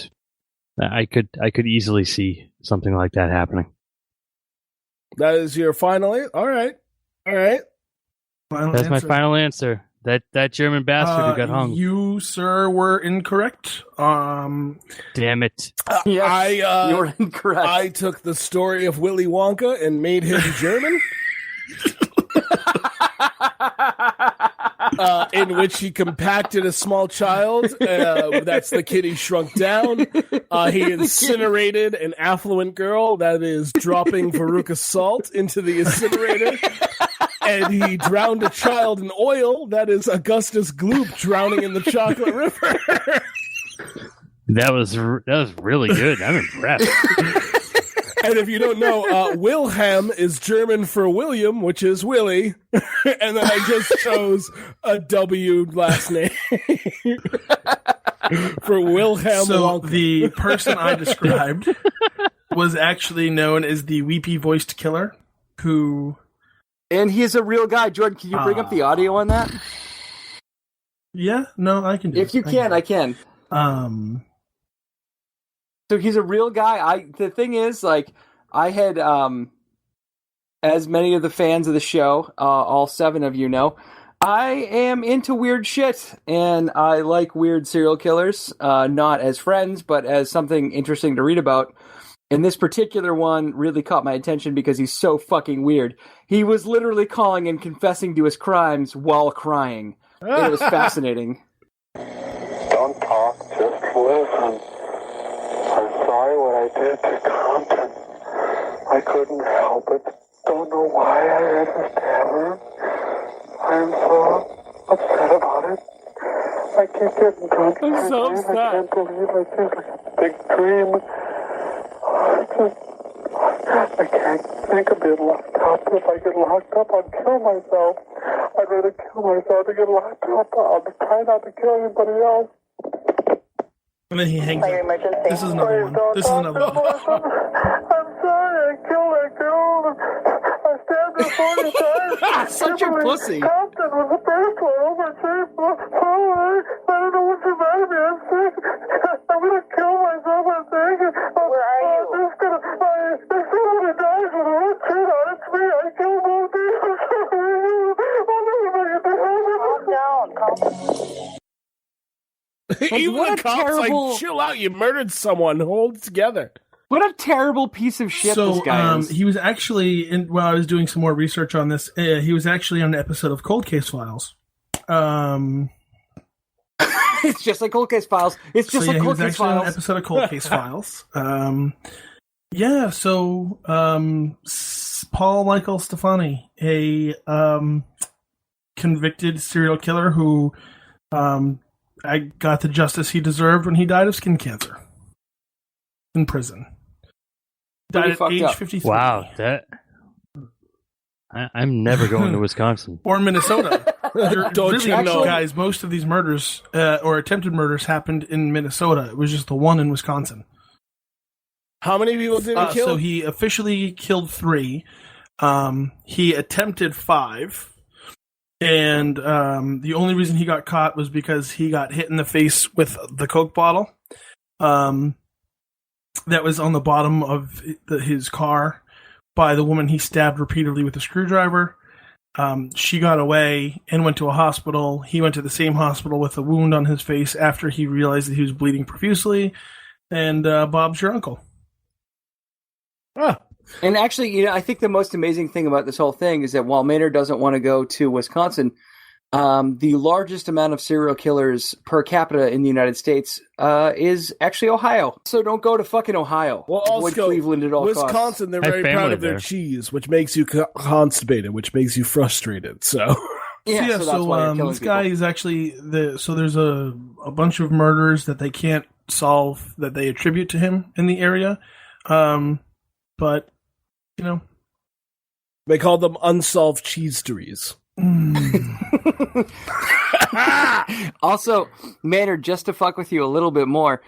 I could easily see something like that happening. That is your final All right. Final That's my answer. final answer. That German bastard who got hung. You, sir, were incorrect. Damn it! Yes, you're incorrect. I took the story of Willy Wonka and made him German. In which he compacted a small child. That's the kid he shrunk down. He incinerated an affluent girl that is dropping Veruca Salt into the incinerator. And he drowned a child in oil that is Augustus Gloop drowning in the chocolate river. That was really good. I'm impressed. And if you don't know, Wilhelm is German for William, which is Willie. And then I just chose a W last name for Wilhelm So Wonka. the person I described was actually known as the weepy voiced killer, who. And he's a real guy. Jordan, can you bring up the audio on that? Yeah, no, I can do If you can, I can. So he's a real guy. The thing is, I had, as many of the fans of the show, all 7 of you know, I am into weird shit, and I like weird serial killers, not as friends, but as something interesting to read about. And this particular one really caught my attention because he's so fucking weird. He was literally calling and confessing to his crimes while crying. And it was fascinating. I did to Compton. I couldn't help it. Don't know why I had to stab her. I'm so upset about it. I keep getting drunk. I'm so upset. I can't believe I think like a big dream. I can't think of being locked up. If I get locked up, I'll kill myself. I'd rather kill myself than get locked up. I'll try not to kill anybody else. And then he hangs up. This is another one. This is another one. I'm sorry, I killed that girl. I stabbed her 40 times. Such a pussy. Compton was the first one. Oh, my face. Oh, I don't know what's about me. I'm sick. I'm going to kill myself. I'm sick. Where are you? I'm just going to... If somebody dies with a red shirt on, it's me. I killed both of you. Calm down. Even what the a cops terrible- like, chill out, you murdered someone, hold it together. What a terrible piece of shit So this guy is. he was actually, while I was doing some more research on this, he was actually on an episode of Cold Case Files. It's just like Cold Case Files. It's just So, like he Cold was Case actually on an Files. episode of Cold Case Files. Yeah, so Paul Michael Stefani, a convicted serial killer who I got the justice he deserved when he died of skin cancer in prison. Pretty Died at fucked age up. 53. Wow, I'm never going to Wisconsin. Or Minnesota. Don't Really, you know? guys, most of these murders or attempted murders happened in Minnesota. It was just the one in Wisconsin. How many people did he kill? So he officially killed 3. He attempted 5. And the only reason he got caught was because he got hit in the face with the Coke bottle that was on the bottom of his car by the woman he stabbed repeatedly with a screwdriver. She got away and went to a hospital. He went to the same hospital with a wound on his face after he realized that he was bleeding profusely. And Bob's your uncle. And actually, I think the most amazing thing about this whole thing is that while Maynard doesn't want to go to Wisconsin, the largest amount of serial killers per capita in the United States is actually Ohio. So don't go to fucking Ohio. Well, Avoid also, Cleveland at all Wisconsin, costs. they're I have very proud family of their there. cheese, which makes you constipated, which makes you frustrated. So, Yeah, so that's why you're killing this guy people. is actually so there's a bunch of murders that they can't solve that they attribute to him in the area. But they call them unsolved cheeseries. Also, Maynard, just to fuck with you a little bit more,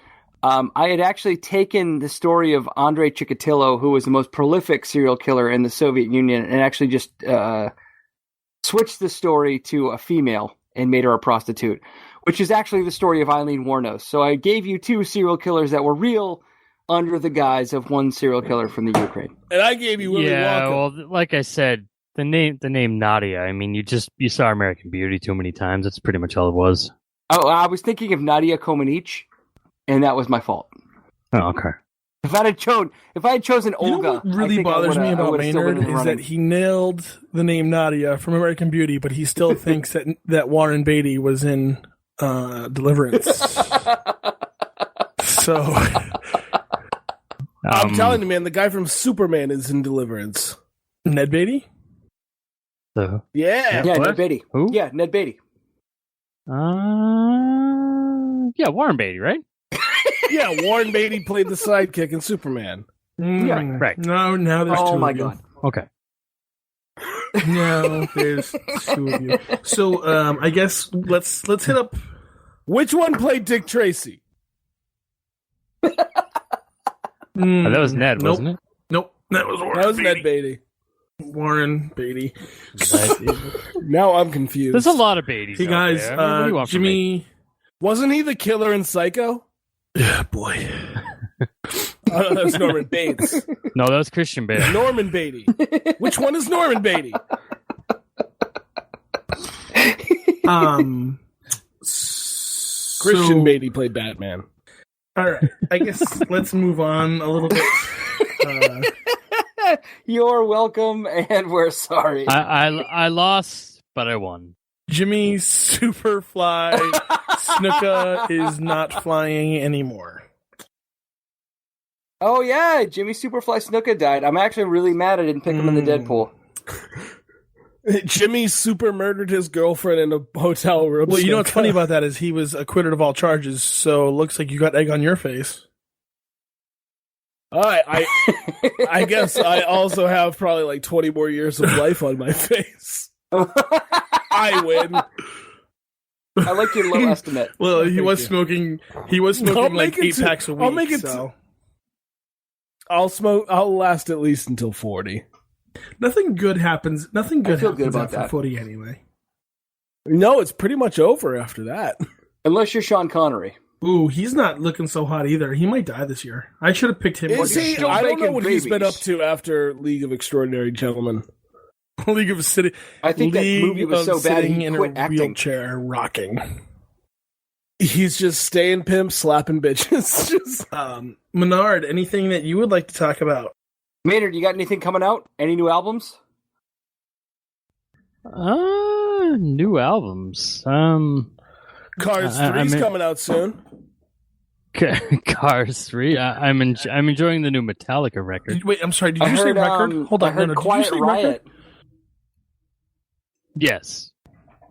I had actually taken the story of Andrei Chikatilo, who was the most prolific serial killer in the Soviet Union, and actually just switched the story to a female and made her a prostitute, which is actually the story of Eileen Warnos. So I gave you 2 serial killers that were real under the guise of one serial killer from the Ukraine. And I gave you Willy Yeah, Wonka. well, like I said, the name Nadia. I mean, you saw American Beauty too many times. That's pretty much all it was. Oh, I was thinking of Nadia Comaneci, and that was my fault. Oh, okay. If I had chosen you know Olga, what really bothers me about Maynard is that he nailed the name Nadia from American Beauty, but he still thinks that Warren Beatty was in Deliverance. So I'm telling you, man, the guy from Superman is in Deliverance. Ned Beatty? So, Yeah. Yeah, What? Ned Beatty. Who? Yeah, Ned Beatty. Yeah, Warren Beatty, right? Yeah, Warren Beatty played the sidekick in Superman. Yeah, right. No, now there's 2 Oh my of you. god. Okay. No, there's 2 of you. So I guess let's hit up. Which one played Dick Tracy? That was Ned, nope. wasn't it? Nope, that was Warren. That was Beatty. Ned Beatty. Warren Beatty. Now I'm confused. There's a lot of Beatties. Hey out guys, there. I mean, what do you want from me? Jimmy. Wasn't he the killer in Psycho? Yeah, boy. Oh, no, that was Norman Bates. No, that was Christian Bale. Norman Beatty. Which one is Norman Beatty? Christian So- Beatty played Batman. All right, I guess let's move on a little bit. You're welcome, and we're sorry. I lost, but I won. Jimmy Superfly Snuka is not flying anymore. Oh yeah, Jimmy Superfly Snuka died. I'm actually really mad I didn't pick him in the Deadpool. Jimmy super murdered his girlfriend in a hotel room. Well, you know what's funny about that is he was acquitted of all charges, so it looks like you got egg on your face. I guess I also have probably like 20 more years of life on my face. I win. I like your low estimate. Well, he was smoking like 8 packs a week. I'll make it. So. I'll last at least until 40. Nothing good happens. Nothing good I feel happens good about after that. 40 anyway. No, it's pretty much over after that. Unless you're Sean Connery. Ooh, he's not looking so hot either. He might die this year. I should have picked him. Is he? still I don't know making what he's been babies. up to after League of Extraordinary Gentlemen. League of City. I think that League movie was of so bad sitting he in quit a acting. wheelchair rocking. He's just staying pimp, slapping bitches. Just Menard, anything that you would like to talk about? Maynard, you got anything coming out? Any new albums? New albums. Cars I 3's mean- coming out soon. Cars 3. I'm enjoying the new Metallica record. Wait, I'm sorry. Did you say record? Hold on. I heard no, did Quiet you say Riot. record? Yes.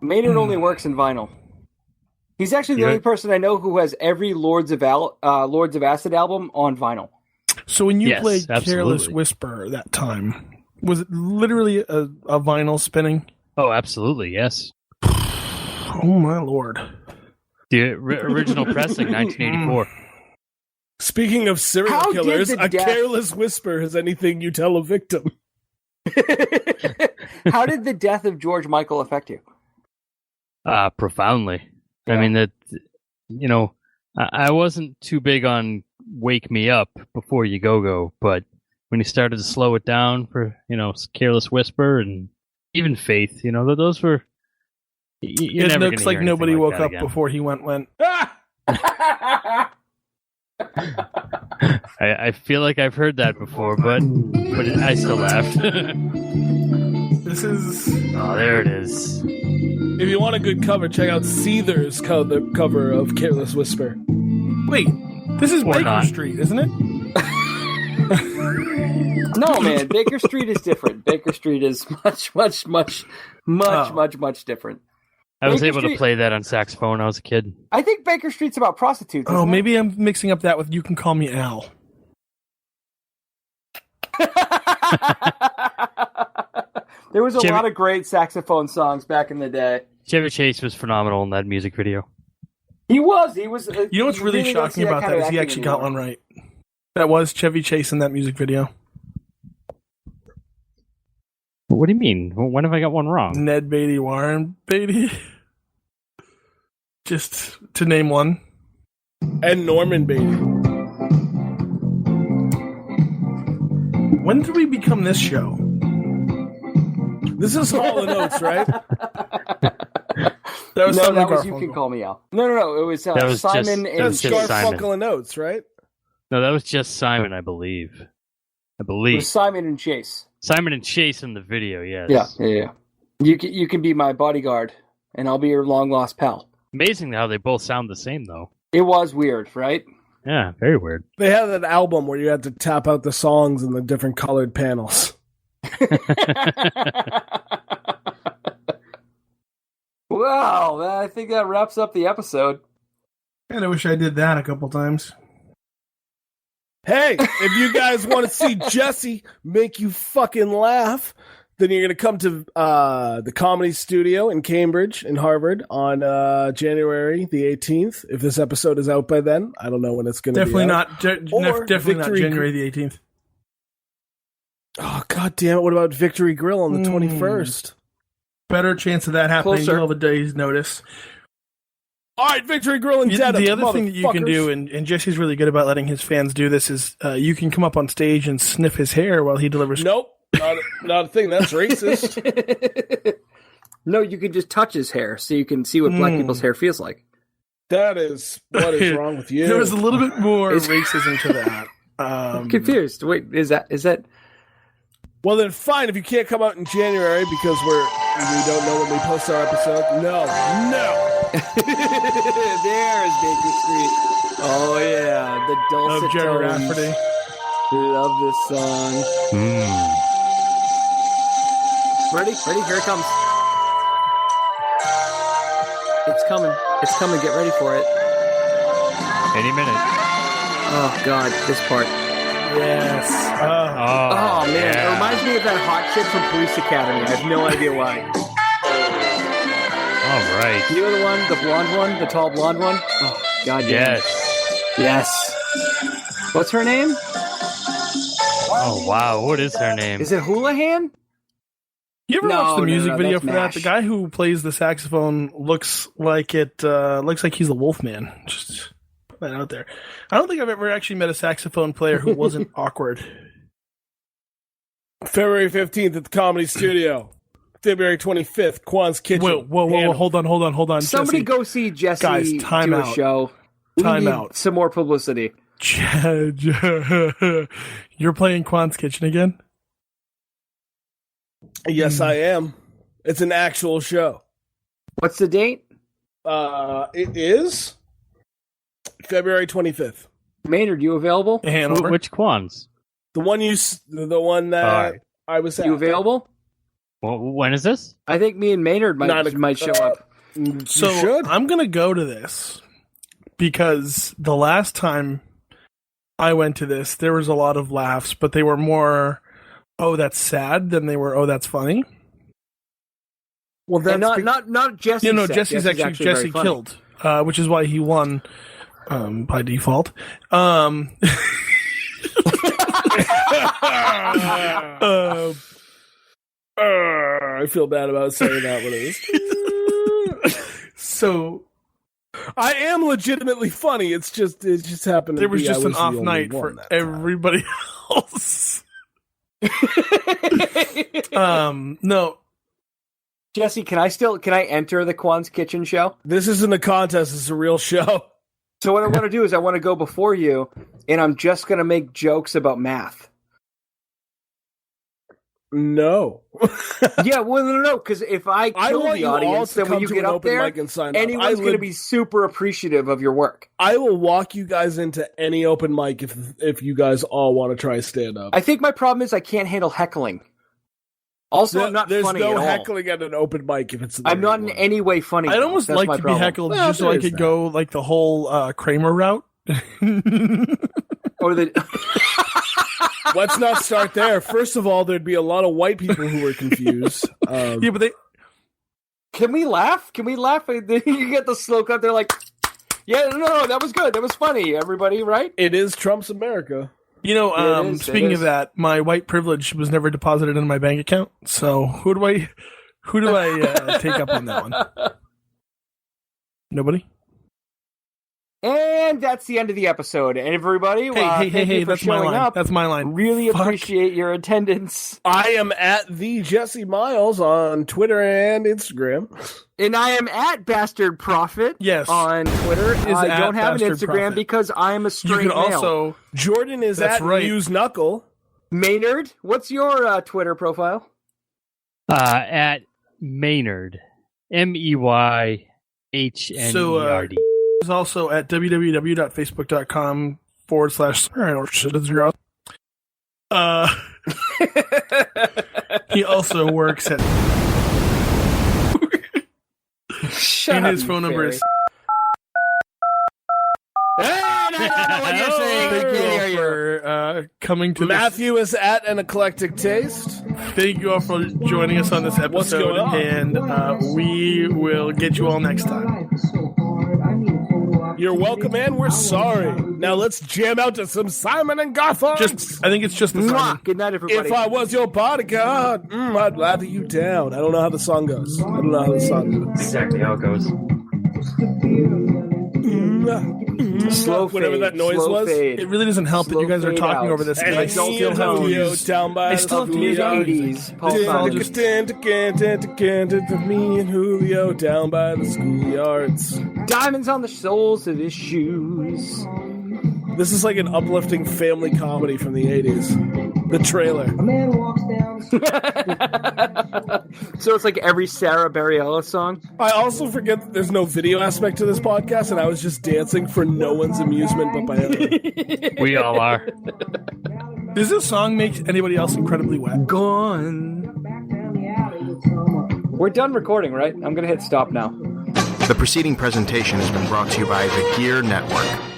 Maynard only works in vinyl. He's actually the Yeah. only person I know who has every Lords of Acid album on vinyl. So when you Yes, played Careless absolutely. Whisper that time, was it literally a vinyl spinning? Oh, absolutely. Yes. Oh my lord! The original pressing, 1984. Speaking of serial How did killers, the a death- careless whisper is anything you tell a victim. How did the death of George Michael affect you? Profoundly. Yeah. I mean, that, I wasn't too big on Wake Me Up before You Go, but when he started to slow it down for, Careless Whisper and even Faith, those were. You're It never looks gonna like hear nobody anything woke like that up again. before he went. I feel like I've heard that before, but I still laughed. This is. Oh, there it is. If you want a good cover, check out Seether's cover of Careless Whisper. Wait, this is Or Baker not. Street, isn't it? No, man. Baker Street is different. Baker Street is much different. I was Baker able to Street- play that on saxophone when I was a kid. I think Baker Street's about prostitutes. Oh, isn't it? maybe I'm mixing up that with You Can Call Me Al. There was a Jimmy- lot of great saxophone songs back in the day. Chevy Chase was phenomenal in that music video. He was. You know what's you really don't shocking see about kind that of is he acting actually got anymore. one right. That was Chevy Chase in that music video. What do you mean? When have I got one wrong? Ned Beatty, Warren Beatty. Just to name one. And Norman Beatty. When did we become this show? This is Hall & Oates, right? That was No, Simon that was You Garfunkel. Can Call Me Al. No. It was, That was Simon just- and that was That's just Simon. Garfunkel and Oates, right? No, that was just Simon, I believe. It was Simon and Chase. Simon and Chase in the video, yes. Yeah. You can be my bodyguard, and I'll be your long lost pal. Amazing how they both sound the same, though. It was weird, right? Yeah, very weird. They had an album where you had to tap out the songs in the different colored panels. Well, I think that wraps up the episode. And I wish I did that a couple times. Hey, if you guys want to see Jesse make you fucking laugh, then you're going to come to the Comedy Studio in Cambridge, in Harvard, on January the 18th. If this episode is out by then, I don't know when it's going to be Definitely out. not. Or Definitely not Victory January the 18th. Oh, God damn it. What about Victory Grill on the 21st? Better chance of that happening. Closer. You'll have a day's notice. All right, Victory Grill and Dedham, The other thing that you can do, motherfuckers. and Jesse's really good about letting his fans do this, is you can come up on stage and sniff his hair while he delivers. Nope, not a thing. That's racist. No, you can just touch his hair so you can see what black people's hair feels like. That is what is wrong with you. There was a little bit more racism to that. I'm confused. Wait, is that? Well, then fine. If you can't come out in January because we don't know when we post our episode. No. There's Baker Street. Oh yeah, the Of dulcet Jerry tones. Rafferty. Love this song. Ready? Here it comes. It's coming. Get ready for it. Any minute. Oh God, this part. Yes. Oh man, yeah. it reminds me of that hot chick from Police Academy. I have no idea why. All right. You know the one, the blonde one, the tall blonde one? Oh God, Yes. Yes. What's her name? Oh wow, what is her name? Is it Houlihan? You ever watch the music video that's for that? MASH. The guy who plays the saxophone looks like he's the Wolfman. Just put that out there. I don't think I've ever actually met a saxophone player who wasn't awkward. February 15th at the Comedy Studio. February 25th, Kwan's Kitchen. Whoa, hold on. Somebody Jesse. go see Jesse Guys, time do a out. show. We Time need out. some more publicity. You're playing Kwan's Kitchen again? Yes, I am. It's an actual show. What's the date? It is February 25th. Maynard, you available? Hanover. Which Kwans? The one that I was at. You available? Well, when is this? I think me and Maynard might show up. So I'm going to go to this because the last time I went to this, there was a lot of laughs, but they were more, oh, that's sad than they were, oh, that's funny. Well, that's not Jesse. You know, Jesse's actually Jesse very funny. killed, which is why he won by default. I feel bad about saying that one. So I am legitimately funny. It just happened. There was to be just I an the off only night one for that time. everybody else. No. Jesse, can I enter the Kwan's Kitchen show? This isn't a contest. It's a real show. So what I want to do is I want to go before you, and I'm just going to make jokes about math. No. Yeah, well, no, because if I kill want the you all audience, to then when come you to get an up open there, mic and sign up. anyone's going to be super appreciative of your work. I will walk you guys into any open mic if you guys all want to try stand up. I think my problem is I can't handle heckling. Also, I'm not There's funny no at all. heckling at an open mic if it's. I'm not in any way funny. I'd almost That's like my to problem. be heckled Well, just so I there is could that. go like the whole Kramer route. Or the Let's not start there. First of all, there'd be a lot of white people who were confused. Yeah, but they. Can we laugh? Can we laugh? You get the slow cut. They're like, yeah, no, that was good. That was funny. Everybody, right? It is Trump's America. You know, Yeah, it is, speaking it of is. that, my white privilege was never deposited in my bank account. So who do I take up on that one? Nobody. And that's the end of the episode. And everybody, thank you for that's my showing line. up. That's my line. Really Fuck. appreciate your attendance. I am at the Jesse Miles on Twitter and Instagram. And I am at Bastard Prophet Yes. on Twitter. I at don't have an Bastard Instagram Prophet. because I'm a You straight can male. also. Jordan is That's at right. Muse Knuckle. Maynard, what's your Twitter profile? At Maynard, MEYHNERD. Is also at www.facebook.com/. He also works at. Shut and up, his you phone number fairy. is. What you're saying. Thank I you can't all hear you. for coming to Matthew is at An Eclectic Taste. Thank you all for joining us on this episode, What's going on? and we will get you all next time. You're welcome, and we're sorry. Now let's jam out to some Simon and Garfunkel. I think it's just the Mwah. song. Good night, everybody. If I was your bodyguard, I'd lather you down. I don't know how the song goes. Exactly how it goes. Slow Whatever fade, that noise slow was. Fade. It really doesn't help that you guys are Slow fade talking out. over this. And because I I still see have to Julio use. down by I still have to use the Julio. 80s. Paul Dude, I'll Simon. just- Me and Julio down by the schoolyards. Diamonds on the soles of his shoes. This is like an uplifting family comedy from the 80s. The trailer. So it's like every Sarah Bareilles song. I also forget that there's no video aspect to this podcast, and I was just dancing for no one's amusement but my own. We all are. Does this song make anybody else incredibly wet? Gone. We're done recording, right? I'm going to hit stop now. The preceding presentation has been brought to you by the Gear Network.